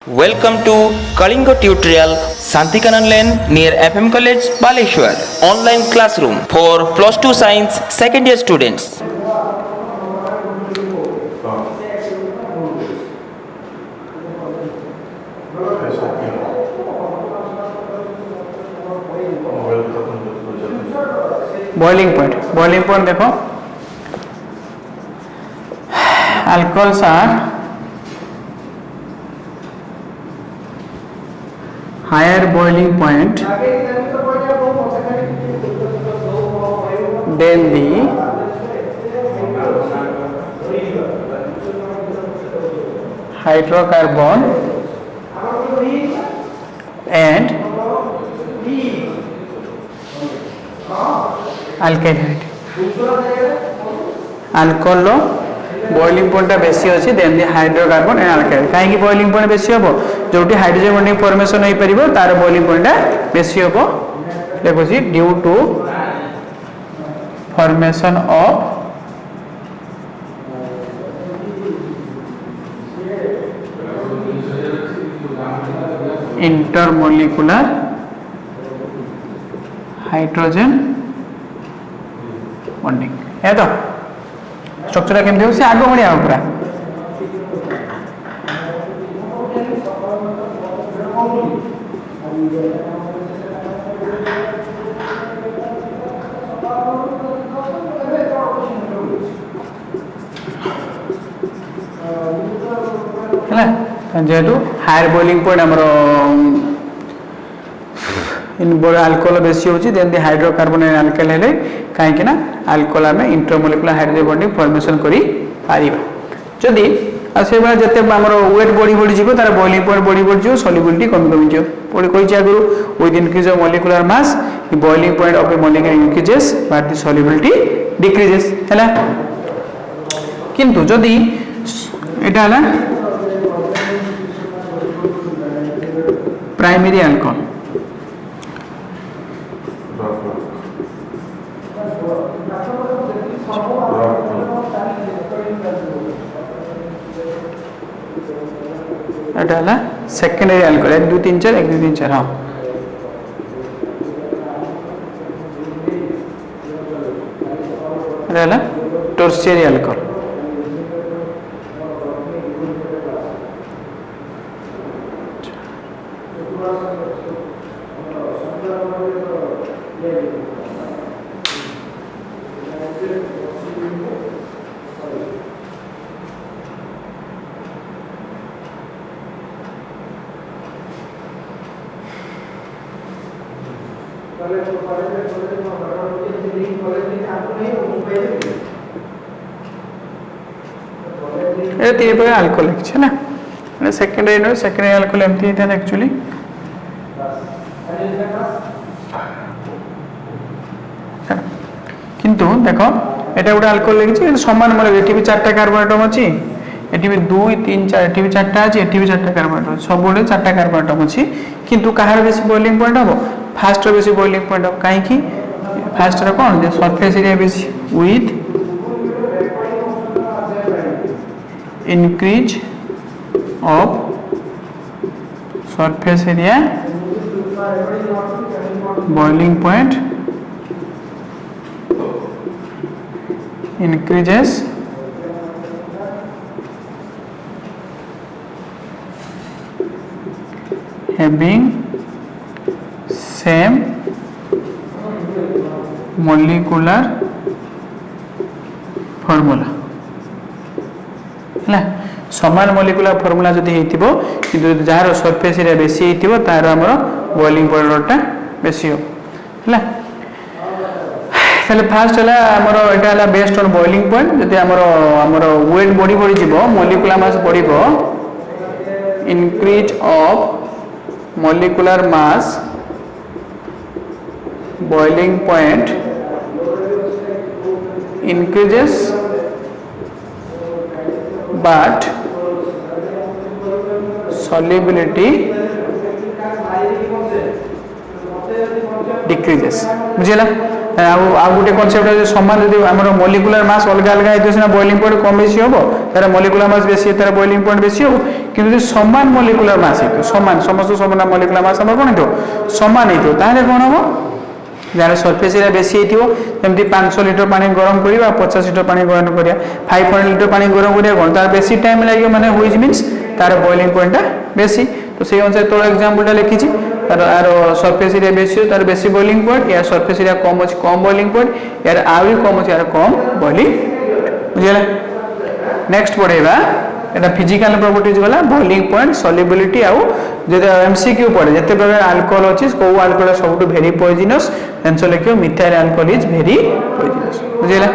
Welcome to Kalinga Tutorial Santikanan Lane near FM College Baleshwar. Online classroom for plus 2 science second year students. Boiling point देखो alcohols are higher boiling point than the hydrocarbon and alkyl alcohol boiling point बेसी अच्छी than the hydrocarbon and alkyl कहीं boiling point बेसी हम जो hydrogen bonding formation हो पारिबो तार boiling point बेसी हम देखो due to formation of intermolecular hydrogen bonding है तो स्ट्रक्चर केमती हो आग बढ़िया पूरा जेहेतु हायर बॉइलिंग पॉइंट आमर अल्कोहल बेसी होची than the hydrocarbon and alkyl हेले कहीं ना अल्कोहल आम इंटरमोलिकुलर हाइड्रोजन बॉन्डिंग फॉर्मेशन करी पारिबा जदि से जते आमर वेट बढ़ी बढ़ी जीव तार बॉइलिंग पॉइंट बढ़ी बढ़ी जीव सॉल्युबिलिटी कमी कमी जीव पड़ी कही आगु with increase of molecular mass the boiling point of A molecule increases but the solubility decreases हैला किंतु जदि एटा हला प्राइमरी अल्कोहल सेकेंडरी अल्कोहल 1 2 3 4 1 2 3 4 हाँ टर्शियरी अल्कोहल तीन प्रकार अल्कोहल है ना सेकेंडरी अल्कोहल एमती होता है एक्चुअली किंतु देखो एटा गोटे अल्कोहल लिखी समान मतलब ये भी 4टा कार्बन एटम अच्छी ये भी 2 3 4 ये भी 4टा अच्छी ये भी 4टा कार्बन एटम सब 4टा कार्बन एटम अच्छी किंतु कहार बेसी बॉइलिंग पॉइंट हम फास्ट बेसी बॉइलिंग पॉइंट हम कहीं फास्ट कौन सरफेस एरिया बेसी with increase of surface area boiling point increases having same molecular formula है समान मोलिकुलर फॉर्मूला जदि हेतिबो किंतु जार सरफेस एरिया बेसी हेतिबो तार हमर बॉइलिंग पॉइंटटा बेसी हो है फास्ट है हमर एटा हला बेस्ड ऑन बॉइलिंग पॉइंट जदि हमर वेट बॉडी बढ़ी जीवो मोलिकुलर मास बढ़िबो increase of molecular mass boiling point increases but solubility decreases बुझेला आ गोटे कनसेप्ट समान जब आम मोलिकुलर मास अलग अलग होती है बॉइलिंग पॉइंट कम बेसी हम तार मोलिकुलर मास बेसी तार बॉइलिंग पॉइंट बेसी हो কিন্তু সমান মলিকুলার মাস হইতো সমান সমস্ত সমান মলিকুলার মাস আমার কোন হইতো সমান হইতো তাহলে কোন হবো যার सरफेस एरिया बेसी हेतिबो जेमति 500 लिटर पानी गरम करिबा 50 लिटर पानी गरम करिया 500 लिटर पानी गरम करिया कोन तार बेसी टाइम लागियो माने व्हिच मींस तार बॉइलिंग पॉइंटटा बेसी तो सेही अनुसार तो एग्जांपलटा लिखिछि तार आरो सरफेस एरिया बेसी तार बेसी बॉइलिंग पॉइंट या सरफेस एरिया कम अछि कम बॉइलिंग पॉइंट यार आवी कम अछि यार कम बॉइलिंग बुझिला नेक्स्ट पढेबा एटा फिजिकल प्रॉपर्टीज वाला बॉइलिंग पॉइंट सॉल्युबिलिटी आउ जे एमसीक्यू पड़े जते प्रकार अल्कोहल अछि को अल्कोहल सबटु वेरी पॉइजनस आंसर लिखियो methyl alcohol is very poisonous बुझिला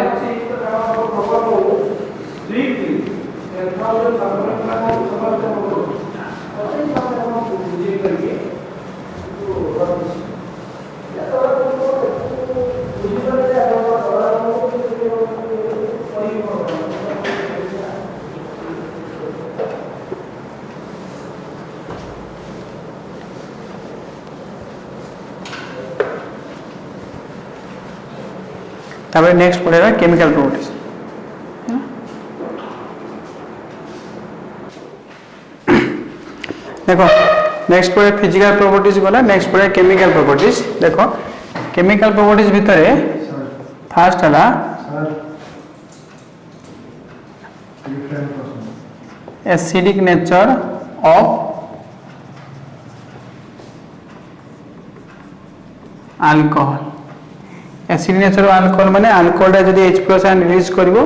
तापर नेक्स्ट पढ़ेगा केमिकल प्रॉपर्टीज देखो नेक्स्ट पढ़े फिजिकल प्रॉपर्टीज गला नेक्स्ट पढ़े केमिकल प्रॉपर्टीज देखो केमिकल प्रॉपर्टीज भितर फास्ट हला acidic nature of alcohol acidic nature of alcohol माने अल्कोहल जदी H+ आयन रिलीज करिवो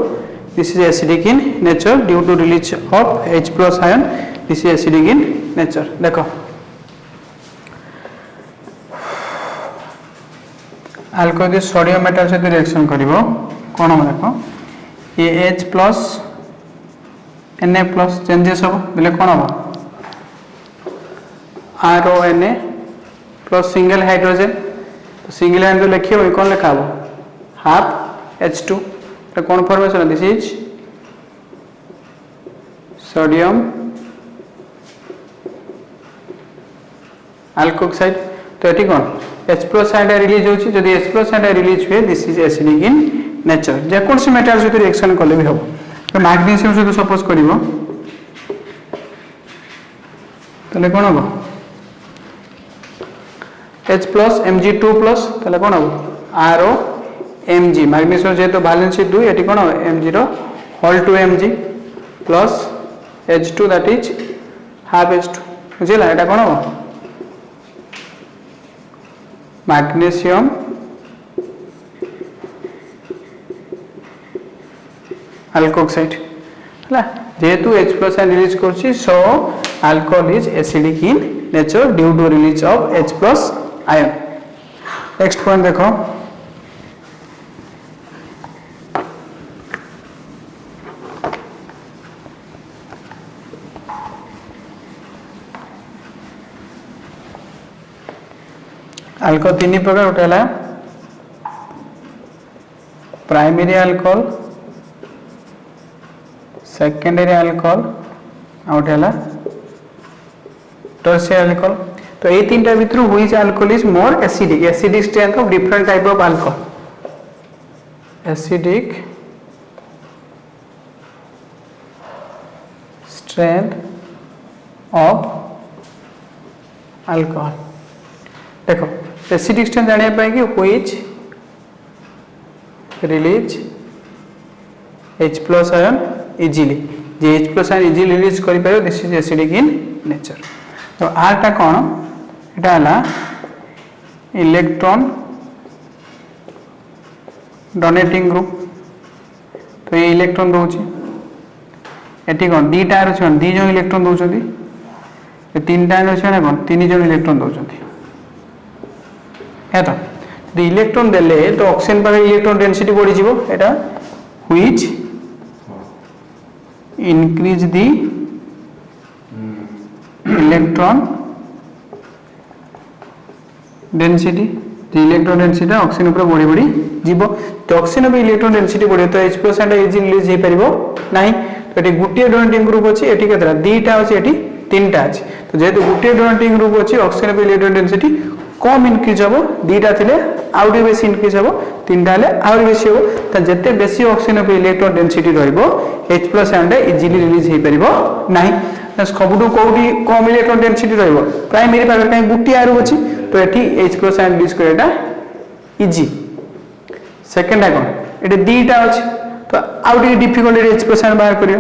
this is acidic in nature due to release of H+ ion this is acidic in nature देखो alcohol जे sodium metal से reaction करिवो कोन हम देखो ये H+ Na+ चेंजेस हो देले कोन हो RONA plus single hydrogen single hydrogen लिखियो कौन लिखा हो हाफ H2 तो कौन formation this is sodium alkoxide तो एटी कौन H+ आयन रिलीज होची जदी H+ आयन रिलीज हुए this is acidic in nature जे कोन से मेटल से रिएक्शन करले भी हो तो मैग्नीशियम से सपोज करिवो तले कौन हो H+ Mg2+ तले कौन हो RO Mg मैग्नीशियम जेतो वैलेंसी 2 एटी कौन हो Mg रो होल 2 Mg plus H2 that is half H2 बुझिला एटा कौन हो मैग्नीशियम अल्कोक्साइड हला जेतु H+ आयन रिलीज करछि so alcohol is acidic in nature due to release of H+ ion next point देखो अल्कोहल तीन प्रकार उठेला प्राइमरी अल्कोहल सेकेंडरी अल्कोहल उठेला टर्शियरी अल्कोहल तो ये तीनटा भितर which alcohol is more acidic strength of different type of alcohol acidic strength of alcohol देखो एसिडिक स्ट्रेंथ जानिया पाए कि which release H+ ion easily जे H+ आयन इजीली रिलीज करि पायो this is acidic in nature तो आरटा कोन एटा हला electron donating group तो ये इलेक्ट्रॉन दोची एटी कोन दीटा रो छन दी जन इलेक्ट्रॉन दोचंती ए तीनटा रो छन कोन तीन जन इलेक्ट्रॉन दोचंती एटा द इलेक्ट्रॉन देले तो ऑक्सीजन पर इलेक्ट्रॉन डेंसिटी बढ़ी जीवो एटा which increase the electron density the electron density oxygen ऊपर बढ़ी बढ़ी जीवो तो ऑक्सीजन पे इलेक्ट्रॉन डेंसिटी बढ़े तो H+ आयन इजी रिलीज हे परिबो नाही तो एटी गुटिया डोनेटिंग ग्रुप अछि एटी केतरा दीटा अछि एटी तीनटा अछि तो जेतु गुटिया डोनेटिंग ग्रुप अछि ऑक्सीजन पे इलेक्ट्रॉन डेंसिटी कम इंक्रीज हबो दीटा थिले आउडी बेसी इंक्रीज हबो तीनटा ले आउडी बेसी हबो त जते बेसी ऑक्सीजन पे इलेक्ट्रॉन डेंसिटी रहइबो H+ आयन इजीली रिलीज हे परिबो नाही सबुठू कोठी कम इलेक्ट्रॉन डेंसिटी रहइबो प्राइमरी पाखर काई गुटी आरो अछि तो एठी H+ आयन डी स्क्वायर एटा इजी सेकंड है कोन एटे दीटा अछि तो आउ डी डिफिकल्ट H+ आयन बाहर करियो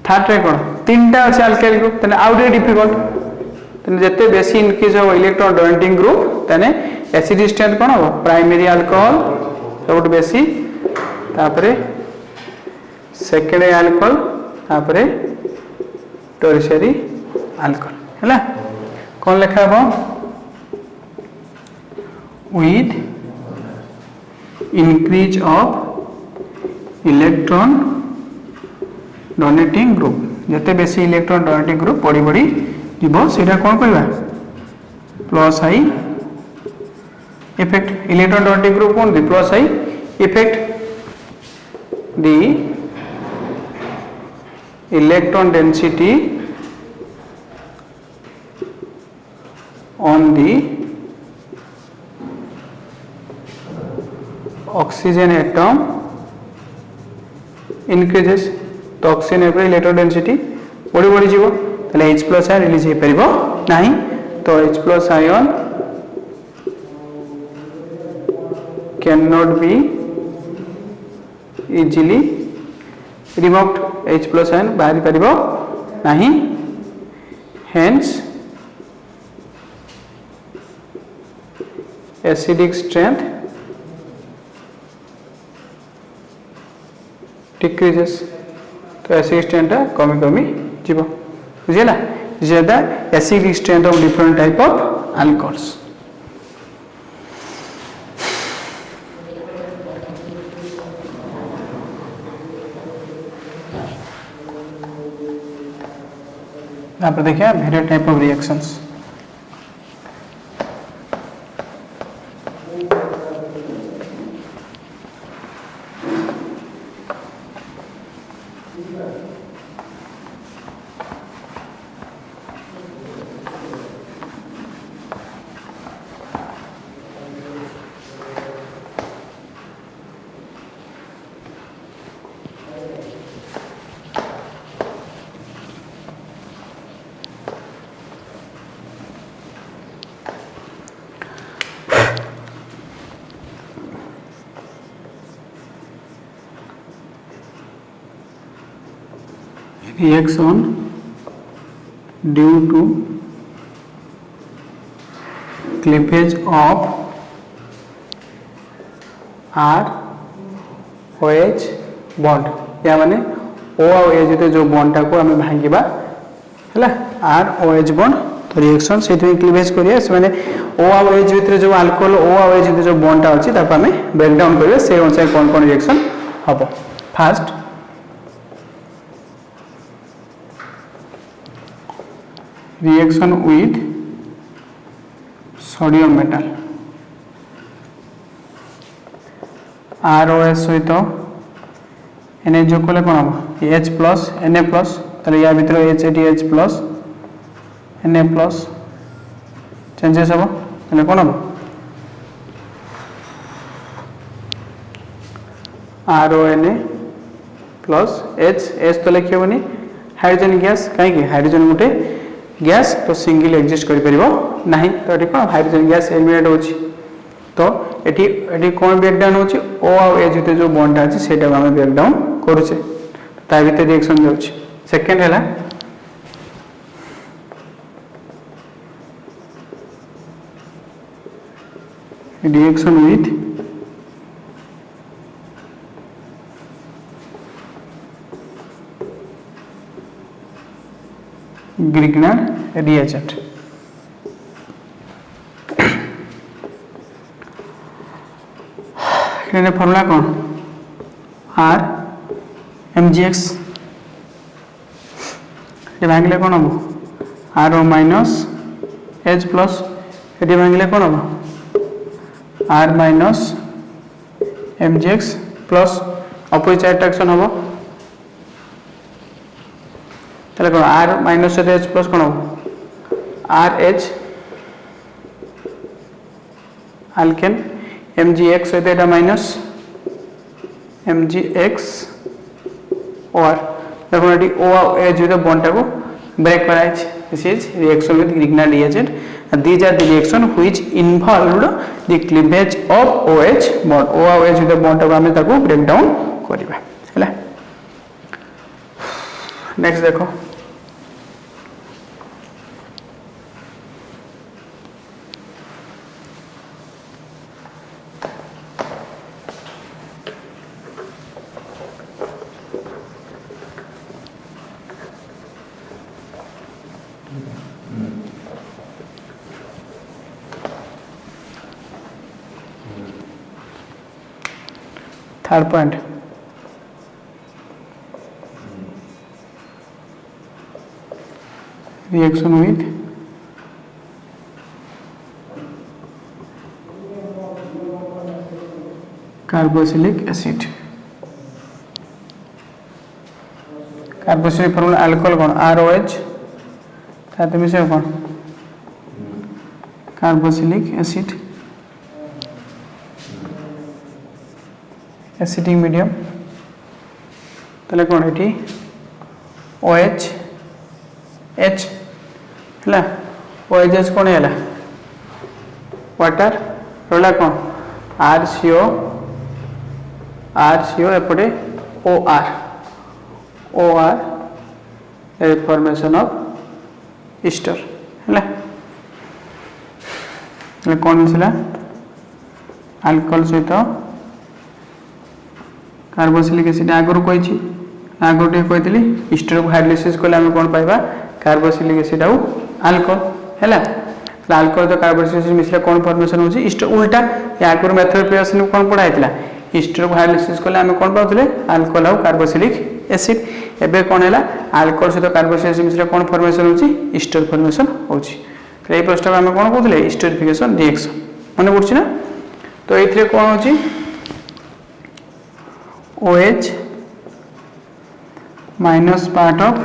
थर्ड रे कोन तीनटा अछि अल्काइल ग्रुप तने आउ डी डिफिकल्ट तने जते बेसी इंक्रीज हो इलेक्ट्रॉन डोनेटिंग ग्रुप तने एसिड स्ट्रेंथ कोन हो प्राइमरी अल्कोहल सबुठ बेसी तापरे सेकेंड अल्कोहल तापरे टर्शियरी अल्कोहल हैला कोन लिखा हो with increase of electron donating group जते बेसी इलेक्ट्रॉन डोनेटिंग ग्रुप बड़ी बड़ी जीवो सेटा कोन कहबा plus I effect electron donating group कोन दी प्लस आई इफेक्ट दी electron density on the oxygen atom increases तो ऑक्सीजन एपर इलेक्ट्रॉन डेंसिटी बड़ी बड़ी जीवो तले H+ आयन रिलीज हे परिबो नाही तो H+ ion can not be easily removed H+ ion बाहरी परिबो नाही हेंस एसिडिक स्ट्रेंथ डिक्रीजेस तो एसिड स्ट्रेंथ कमी कमी जीवो बुझिला this is the acidic strength of different type of alcohols यहाँ पर देखिए various type of reactions reaction due to cleavage of R OH bond या माने O और H जते जो बॉन्ड टाको हमें भांगिबा हैला R OH बॉन्ड तो रिएक्शन सेठी क्लीवेज करिया से माने O और H भितर जो अल्कोहल O और H भितर जो बॉन्ड टा अछि ताको हमें ब्रेक डाउन करिया से अनुसार कोन कोन रिएक्शन हबो first reaction with sodium metal ROS सहित Na जो कोले कोन हो H+ Na+ तले या भीतर H+ Na+ चेंजेस हो तले कोन हो RONA प्लस H तो लिखियो बनी हाइड्रोजन गैस काहे कि हाइड्रोजन गुटे गैस तो सिंगल एग्जिस्ट करि परिबो नाही तो एठी कोन हाइड्रोजन गैस एलिमिनेट होची तो एठी कोन ब्रेक डाउन होची O और H जते जो बॉन्ड अछि सेटा हम ब्रेक डाउन करूचे ता भीतर रिएक्शन जाउची सेकंड हैला रिएक्शन विथ Grignard reagent एने फॉर्मूला कोन R mgx ये भांगले कोन हबो R माइनस H प्लस एटी भांगले कोन हबो R माइनस mgx प्लस अपोजिट अट्रैक्शन हबो तले कोन R माइनस H प्लस कोन हबो RH अल्केन mgx एटा माइनस mgx और देखो ये O और H विथ बॉन्ड टाको ब्रेक कराइछ this is reaction with Grignard reagent and these are the reaction which involved the cleavage of OH bond O और H विथ बॉन्ड टाको हमें ताको ब्रेक डाउन करिबा हैला नेक्स्ट देखो third point reaction with carboxylic acid carboxylic formula alcohol कौन ROH साथ में से कौन कार्बोक्सिलिक एसिड एसिडिक मीडियम तले कौन एटी OH H है OH कौन है वाटर रोला कौन RCO एपटे OR formation of Easter है कौन मिसला अल्कोहल सहित कार्बोक्सिलिक एसिड आगुरी कही आगुरी कही ईस्टर को हाइड्रोलाइसिस कले आम कौन पाइबा कार्बोक्सिलिक एसिड आउ अल्कोहल है अल्कोहल तो कार्बोक्सिलिक एसिड मिसले कौन फॉर्मेशन होची ईस्टर उल्टा आगुरी मेथड प्रिपरेशन कौन पढ़ा है ईस्टर को हाइड्रोलाइसिस कले आम कौन पाउले अल्कोहल आउ कार्बोक्सिलिक एसिड एबे कौन है अल्कोहल सहित कार्बोक्सिलिक एसिड मिसले कौन फॉर्मेशन होची ईस्टर फॉर्मेशन होची तो ये प्रश्न आम कौन कहते ईस्टरिफिकेशन रिएक्शन मन पड़ी ना तो ये कौन होची OH minus part of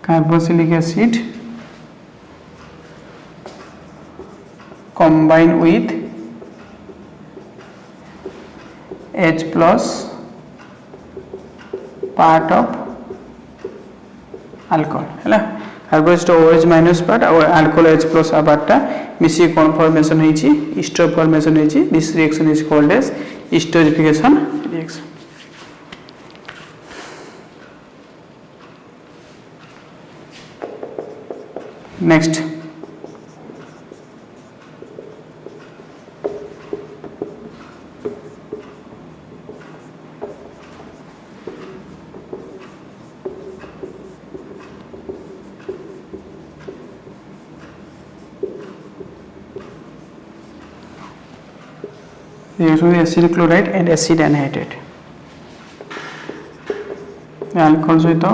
carboxylic acid combined with H plus part of alcohol है कार्बोक्सिलिक OH माइनस पार्ट और अल्कोहल H प्लस पार्टा मिसी कौन फॉर्मेशन होईची ईस्टर फॉर्मेशन होईची this reaction is called as esterification reaction next reaction with acid chloride and acid anhydride alcohol सहित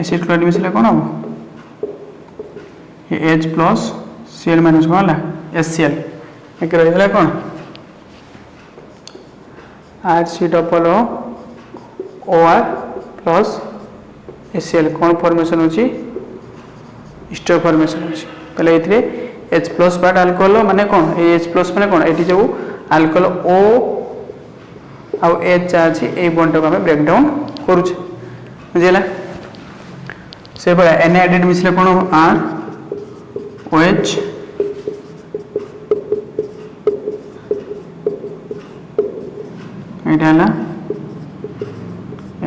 acid chloride मिसले कौन हम H plus Cl minus कौन ला HCl एक रही कौन RC double O OR plus HCl कौन फॉर्मेशन होची ईस्टर फॉर्मेशन होची तले इतरे H प्लस पार्ट अल्कोहल माने कौन H प्लस माने कौन एटी जो अल्कोहल O आउ H अछि ए बॉन्ड को हमें ब्रेक डाउन करूछ बुझिला से बड़ा एनहाइड्रेट मिसले कौन R OH एटाला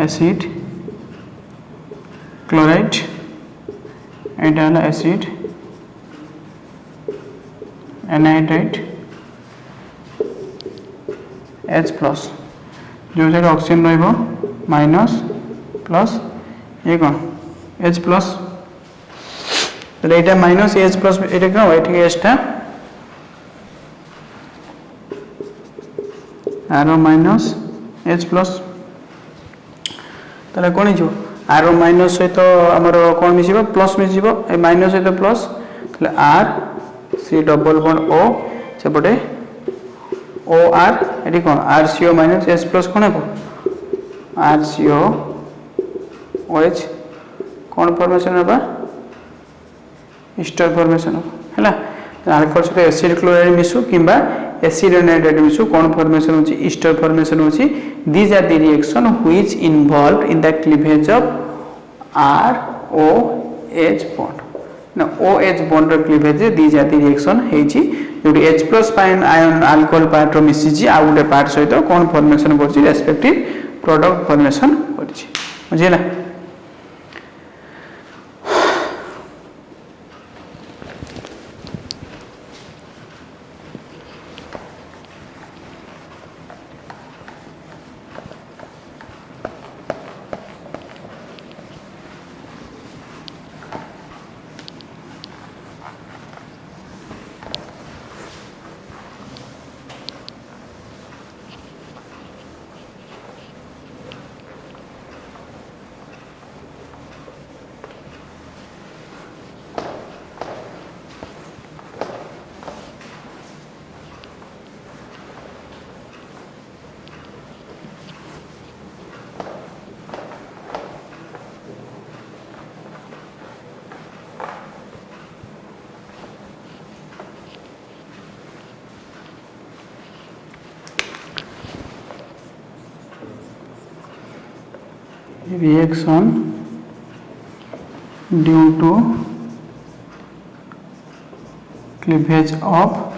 एसिड क्लोराइड एटाला एसिड एनहाइड्राइड H प्लस जो जगह ऑक्सीजन रहिबो माइनस प्लस ये कौन H प्लस तो एटा माइनस H प्लस एटा क्या होय ठीक है H टा आरो माइनस H प्लस तले कोन हिजो आरो माइनस सहित हमर कोन मिसिबो प्लस मिसिबो ए माइनस सहित प्लस तले R C double bond O सेपटे OR एटी कोन RCO माइनस H प्लस कोन हेबो RCO OH कोन फॉर्मेशन हेबा ईस्टर फॉर्मेशन हेला अल्कोहल सहित एसिड क्लोराइड मिसु किबा एसिड एंड नाइट्रेट मिसु कोन फॉर्मेशन होची ईस्टर फॉर्मेशन होची these are the reaction which involve in the cleavage of R O H bond ना O H bond row cleavage these are the reaction हेची जोटी H plus पाइन ion alcohol part रो मिसिची आ गुटे पार्ट सहित कोन फॉर्मेशन करची रेस्पेक्टिव प्रोडक्ट फॉर्मेशन करची बुझिला reaction due to cleavage of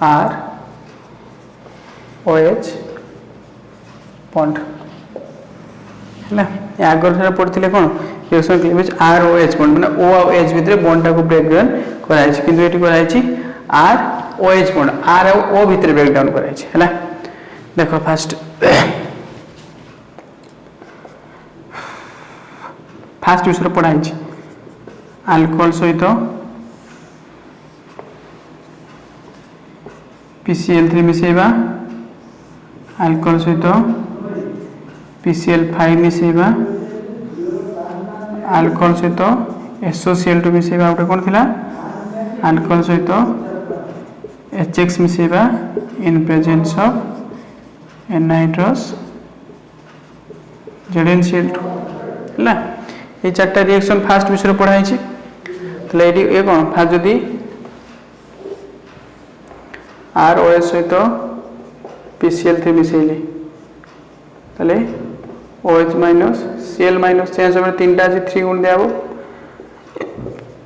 R OH bond है आगर पढ़ते कौन reaction cleavage R O H bond माने ओ और एच भितर बॉन्ड टाको ब्रेक डाउन कराई छै किंतु एटी कराई छै R O H bond R और ओ भितर ब्रेक डाउन कराई छै हैला देखो फर्स्ट विषय पढ़ाई अल्कोहल सहित PCl3 मिसेबा अल्कोहल सहित PCl5 मिसेबा अल्कोहल सहित SOCl2 मिसेबा गोटे कौन थिला अल्कोहल सहित HX मिसेबा in presence of anhydrous ZnCl2 हैला ये चारटा रिएक्शन फास्ट विषय पढ़ाई छी तले ये कौन फास्ट जदी ROH सहित PCl3 मिसेली तले OH minus Cl minus change होबे तीनटा अछि 3 गुण देबो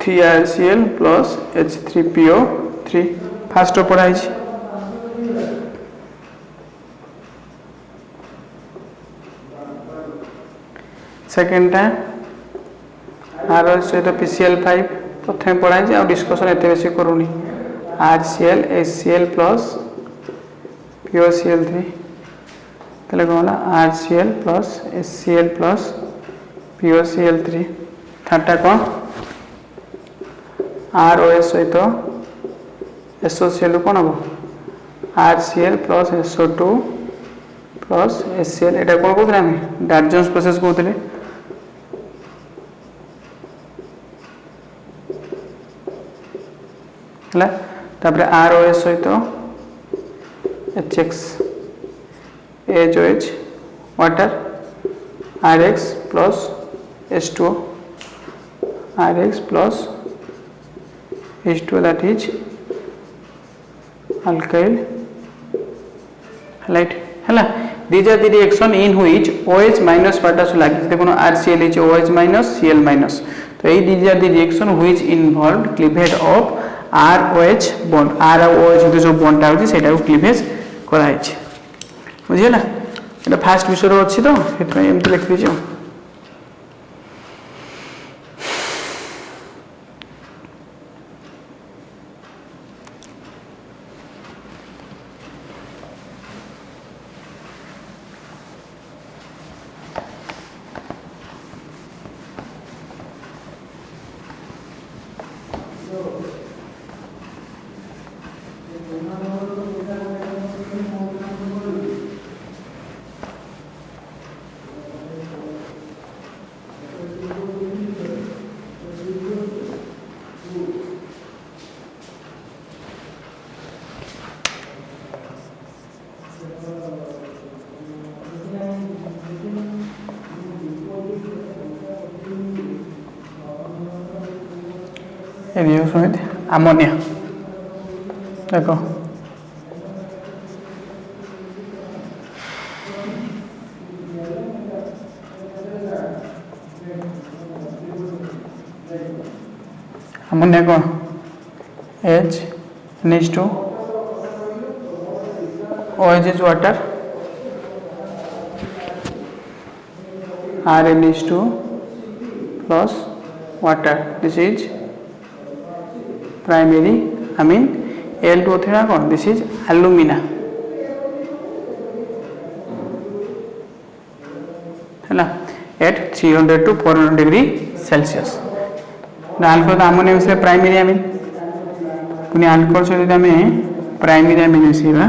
3RCl प्लस H3PO3 फास्ट पढ़ाई छी सेकंड टाइम आर सहित PCl5 प्रथम पढ़ाई आ डिस्कशन एते बेसी करूनी RCl HCl प्लस POCl3 तले कहला RCl plus HCl plus POCl3 थर्डटा कौन ROH सहित SOCl कौन हम RCl plus SO2 plus HCl एटा कौन कहते हैं डार्जन्स प्रोसेस कहते तापरे ROH सहित HX HOH water RX plus H2O RX plus H2O that is alkyl halide हैला these are the reaction in which OH minus part is like देखो RCl is OH minus Cl minus तो ये these are the reaction which involved cleavage of ROH bond R और OH जो bond टा होची सेटा को क्लीवेज कराई छै बुझियला एटा फास्ट विषय अछि तो एतमे एमति लिख दिजो reaction with ammonia देखो अमोनिया कौन H2 OH is water RNH2 plus water this is primary amine Al2O3 ना कौन this is alumina है ना at 300 to 400 degree Celsius alcohol तो अमोनिया मिसले प्राइमरी अमीन पुनी अल्कोहल सहित आम प्राइमरी अमीन मिसेबा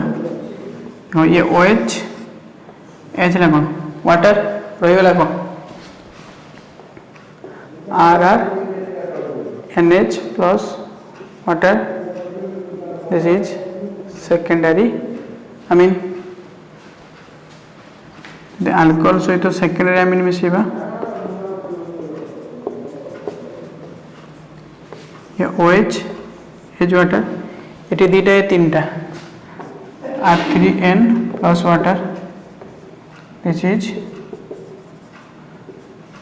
हाँ ये OH H ला कौन वाटर रहीगला कौन RR NH plus water this is secondary amine alcohol सहित सेकेंडरी अमीन मिसेबा ये OH H वाटर ये दीटा ये तीनटा R3N plus water this is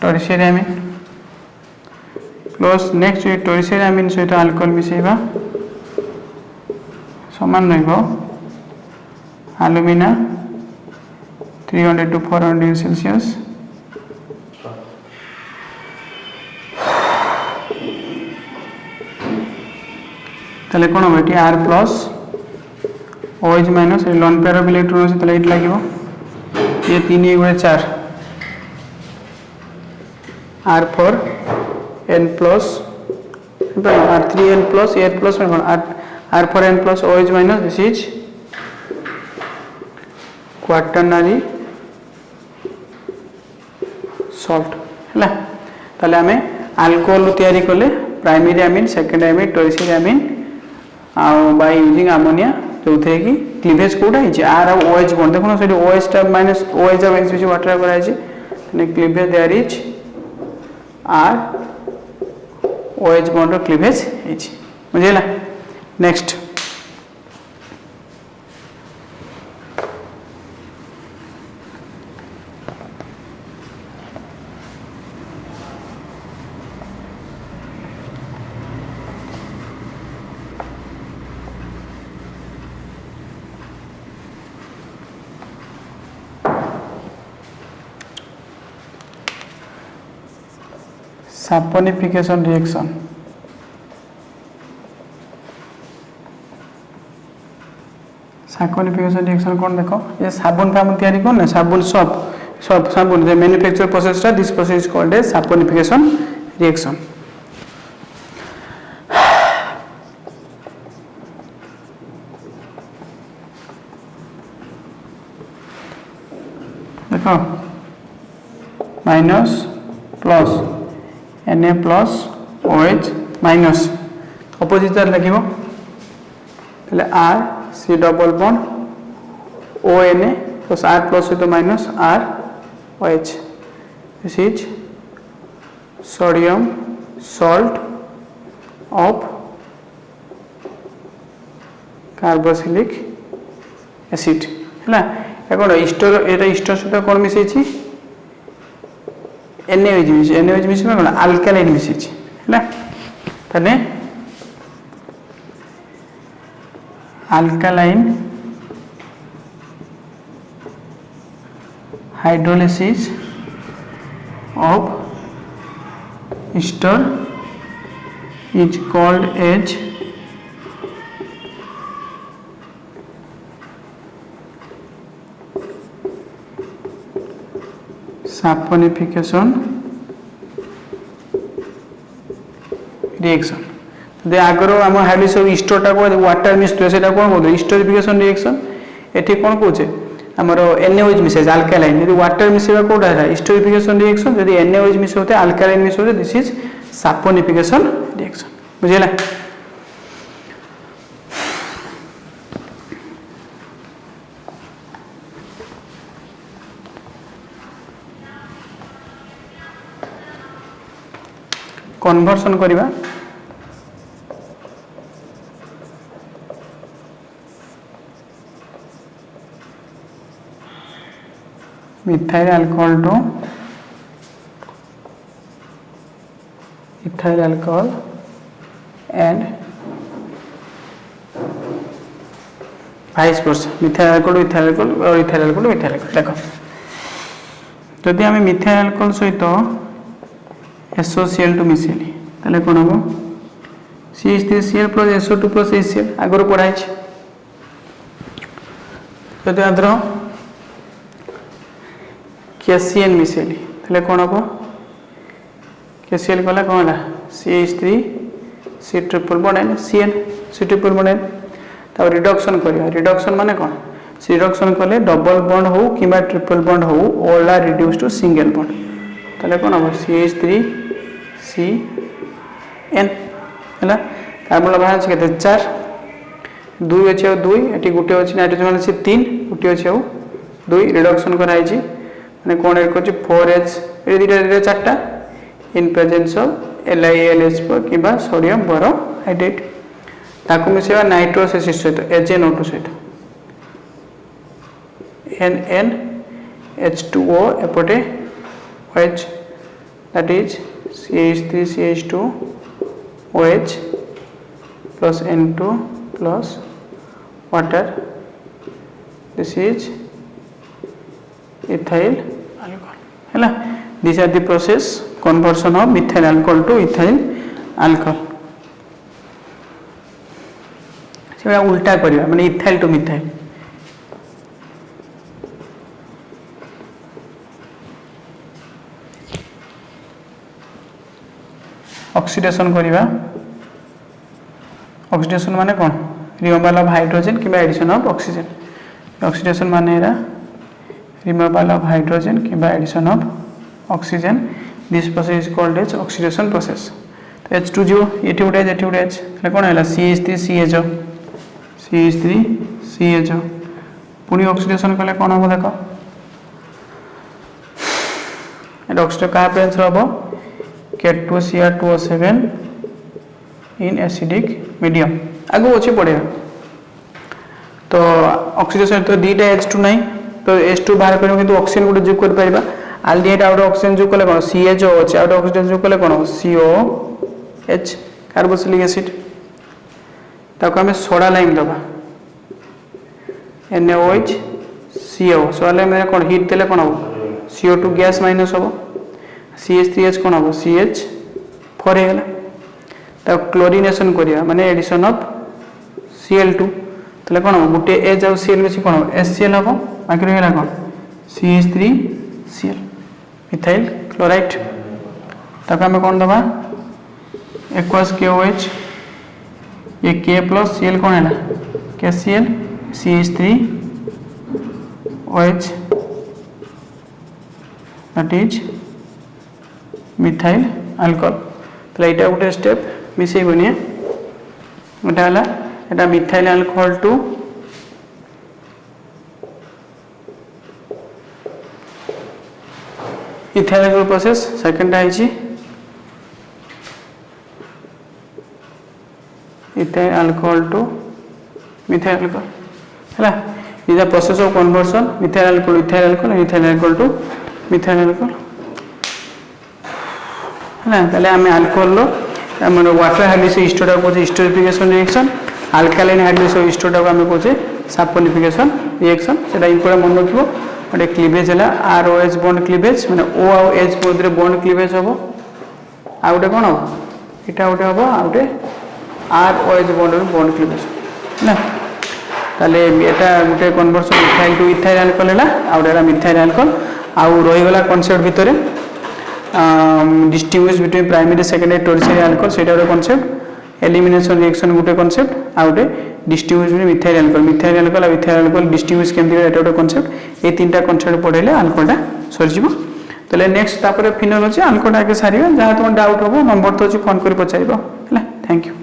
tertiary amine plus next ये tertiary amine सहित अल्कोहल मिसेबा समान रहिबो alumina 300 to 400 degree Celsius ताले कौन हम ये R plus OH minus lone pair of electron से ताले इट लागिवो ये 3 1 4 R4 N plus R3N plus H plus में कौन R4N plus OH minus this is quaternary salt हैला ताले हमें अल्कोहल तयारी कले primary amine secondary amine tertiary amine by using ammonia जो थे कि क्लीवेज कोड है आर और OH बॉन्ड देखो से OH टा माइनस OH और H वाटर करा है ने cleavage there is R OH bond और क्लीवेज है बुझेला next saponification reaction saponification reaction कौन देखो ये साबुन का हम तैयारी कौन है साबुन सब साबुन the manufacture process this process is called as saponification reaction देखो minus plus Na plus OH minus opposite charge लगिवो पहले R C double bond ONA plus R plus with minus R OH this is sodium salt of carboxylic acid है एकोन Easter एटा Easter सहित कोन मिसै छी NaOH मिसे NaOH मिसे कोन alkaline मिसे छी हैला तने alkaline hydrolysis of ester is called as saponification reaction दे आगरो हम हाइड्रोलिसिस ऑफ ईस्टर टा को वाटर मिक्स तो सेटा कोन बोल ईस्टरिफिकेशन रिएक्शन एठी कोन कहूचे हमरो NaOH मिसे अल्कालाइन यदि वाटर मिसेबा कोडा है ईस्टरिफिकेशन रिएक्शन यदि NaOH मिसे होते अल्कालाइन मिसे होते दिस इज saponification रिएक्शन बुझिला कन्वर्सन करिबा methyl alcohol to ethyl alcohol and vice versa methyl alcohol ethyl alcohol और इथाइल अल्कोहल मिथाइल अल्कोहल देखो जदि आम मिथाइल अल्कोहल सहित SOCl2 मिसेली ताले कौन हम CH3Cl plus SO2 plus HCl Agar पढ़ाई जदि आदर KCl मिसेली ताले कौन हम KCl कला कौन है CH3 C triple bond and Cl C triple bond and तब रिडक्शन करिया रिडक्शन माने कौन रिडक्शन कले डबल बॉन्ड हो किबा ट्रिपल बॉन्ड हो all are reduce to single bond ताले कौन हम CH3 CN हैला कार्बन बाहर छै केते 4 2 अछि और 2 एटी गुटे अछि नाइट्रोजन माने छै 3 गुटे अछि और 2 रिडक्शन कराई छी माने कोन एड करछि 4H ए दिटा चारटा इन प्रेजेंस ऑफ LiLH पर किबा सोडियम बोरोहाइड्रेट ताकू मिसेबा नाइट्रोस एसिड सहित HNO2 सहित NNH2O एपटे OH that is CH3CH2OH plus N2 plus water this is ethyl alcohol हैला these are the process conversion of methyl alcohol to ethyl alcohol से उल्टा करिया माने ethyl to methyl oxidation करिवा oxidation माने कोन रिमूवल ऑफ हाइड्रोजन किबा addition of oxygen oxidation माने एरा रिमूवल ऑफ हाइड्रोजन किबा addition of oxygen this process is called as oxidation process तो H2O एटी उडे H ले कोन हैला CH3CHO CH3CHO पुनी ऑक्सीडेशन कले कोन हो देखो एटा ऑक्सीडेशन का प्रेजेंस रहबो K2Cr2O7 in acidic medium आगो अच्छे पड़े तो ऑक्सीडेशन तो दीटा H2 नहीं तो H2 बाहर करें किंतु ऑक्सीजन गोटे जोग कर पारिबा आल्डिहाइड आउट ऑक्सीजन जोग कले कोन CHO अछि आउट ऑक्सीजन जोग कले कोन COH कार्बोक्सिलिक एसिड ताको हमें सोडा लाइम दबा NaOH CO सोडा लाइम में कोन हीट देले कोन हो CO2 गैस माइनस हो CH3H कोन हो CH4 हेला ता क्लोरीनेशन करिया माने एडिशन ऑफ Cl2 तले कोन हो गुटे H और Cl मिसी कोन हो HCl हो बाकी रहला कोन CH3Cl मिथाइल क्लोराइड ताको हमें कोन दबा एक्वस KOH ये K प्लस Cl कोन हैला KCl CH3OH that is methyl alcohol तो एटा गोटे स्टेप मिसई बनिए एटा हला एटा methyl alcohol to ethyl alcohol process second आइची ethyl alcohol to methyl alcohol हला is the process of conversion methyl alcohol ethyl alcohol to methyl alcohol है ताले आम अल्कोहल आम वाटर हाइड्रोलिस इस्टोटा को हिस्टोरिफिकेशन रिएक्शन अल्कालाइन हाइड्रोलिस इस्टोटा को आम कहे सल्फोनिफिकेशन रिएक्शन से इंपोर्टेंट मन रखिबो गोटे क्लीवेज है ROH बॉन्ड क्लीवेज माने O और H मध्य बॉन्ड क्लीवेज हम आ गोटे कौन हम यहाँ गोटे हम आ गोटे ROH बॉन्ड क्लीवेज है ताले एटा गोटे conversion ethyl to ethyl alcohol है आ गोटे मिथाइल अल्कोहल आउ रहीगला कनसेप्ट भितर distinguish between primary secondary tertiary alcohol सेटा गोटे कनसेप्ट एलिमिनेशन रिएक्शन गोटे कनसेप्ट आ गोटे डिस्टिंग्विश बिटवीन मिथाइल अल्कोहल और इथाइल अल्कोहल डिस्टिंग्विश केमती एटा गोटे कनसेप्ट ए तीनटा कनसेप्ट पढ़ेले अल्कोहलटा सरीजिवो तले नेक्स्ट तापर फिनोल अछि अल्कोहल आगे सारिबा जहाँ तुम डाउट होबो नंबर तो अछि फोन करि पचारिबो हैला थैंक यू।